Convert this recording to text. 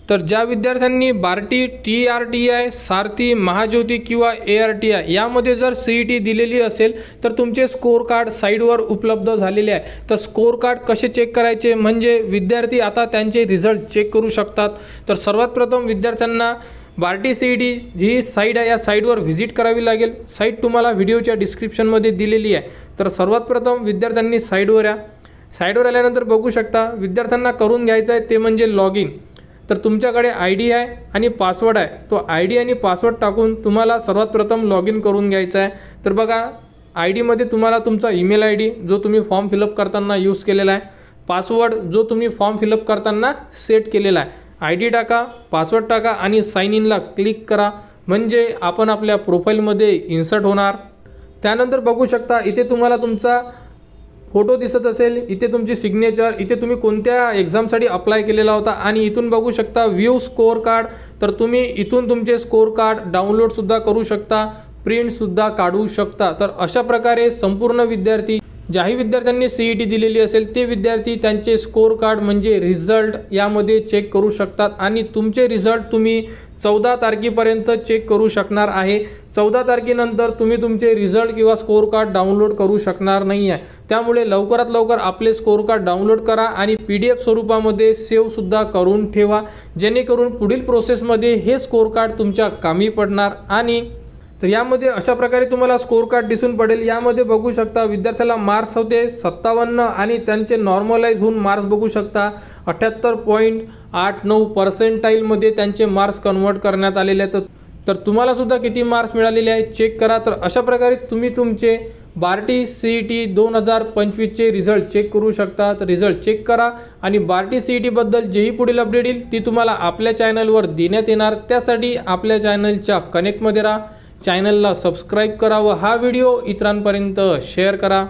तर ज्या विद्यार्थ्यांनी बार्टी, TRTI, सारथी, महाज्योती किंवा ARTI यामध्ये जर CET दिलेली असेल तर तुमचे स्कोर कार्ड साईडवर उपलब्ध झालेले आहे। तर स्कोर कार्ड कसे चेक करायचे म्हणजे विद्यार्थी आता त्यांचे रिझल्ट चेक करू शकतात। तर सर्वात प्रथम विद्यार्थ्यांना बार्टी CET जी साईट आहे या साईटवर व्हिजिट करावी लागेल। साईट तुम्हाला व्हिडिओच्या डिस्क्रिप्शनमध्ये दिलेली आहे। तर सर्वात प्रथम विद्यार्थ्यांनी साईटवर या। साईटवर आल्यानंतर बघू शकता विद्यार्थ्यांना करून घ्यायचं आहे ते म्हणजे लॉग इन। तर तुमच्याकडे ID आहे आणि पासवर्ड आहे, तो ID आणि पासवर्ड टाकून तुम्हाला सर्वात प्रथम लॉग इन करून घ्यायचं आहे। तर बघा ID मध्ये तुम्हाला तुमचा ईमेल ID जो तुम्ही फॉर्म फिलअप करताना यूज केलेला आहे, पासवर्ड जो तुम्ही फॉर्म फिलअप करताना सेट केलेला आहे, ID टाका, पासवर्ड टाका आणि साइन इनला क्लिक करा म्हणजे आपण आपल्या प्रोफाईलमध्ये इन्सर्ट होणार। त्यानंतर बघू शकता इथे तुम्हाला तुमचा फोटो दिसत असेल, इथे तुमची सिग्नेचर, इथे तुम्ही कोणत्या एग्जामसाठी अप्लाय केलेला होता आणि इथून बघू शकता व्ह्यू स्कोर कार्ड। तर तुम्ही इथून तुमचे स्कोर कार्ड डाउनलोड सुद्धा करू शकता, प्रिंट सुद्धा काढू शकता। तर अशा प्रकारे संपूर्ण विद्यार्थी ज्याही विद्यार्थ्यांनी CET दिलेली असेल ते विद्यार्थी त्यांचे स्कोर कार्ड म्हणजे रिझल्ट यामध्ये चेक करू शकतात आणि तुमचे रिझल्ट तुम्ही 14 तारखेपर्यंत चेक करू शकणार आहे। 14 तारखेनंतर तुम्ही तुमचे रिझल्ट किंवा स्कोर कार्ड डाउनलोड करू शकणार नाही आहे। त्यामुळे लवकरात लवकर आपले स्कोर कार्ड डाउनलोड करा आणि PDF स्वरूपामध्ये सेव्ह सुद्धा करून ठेवा, जेणेकरून पुढील प्रोसेसमध्ये हे स्कोर कार्ड तुमच्या कामी पडणार। आणि तर यामध्ये अशा प्रकारे तुम्हाला स्कोर कार्ड दिसून पडेल। यामध्ये बघू शकता विद्यार्थ्याला मार्क्स होते 57 आणि त्यांचे नॉर्मलाइज होऊन मार्क्स बघू शकता 78.89% मध्ये त्यांचे मार्क्स कन्वर्ट करण्यात आलेले आहेत। तर तुम्हाला सुद्धा किती मार्क्स मिळालेले आहेत चेक करा। तर अशा प्रकारे तुम्ही तुमचे बार्टी CET 2025 चे रिझल्ट चेक करू शकता। तर रिझल्ट चेक करा आणि बार्टी CET बद्दल जेही पुढील अपडेट येईल ती तुम्हाला आपल्या चॅनलवर देण्यात येणार। त्यासाठी आपल्या चॅनलच्या कनेक्टमध्ये राहा, चॅनलला सबस्क्राईब करा व हा व्हिडिओ इतरांपर्यंत शेअर करा।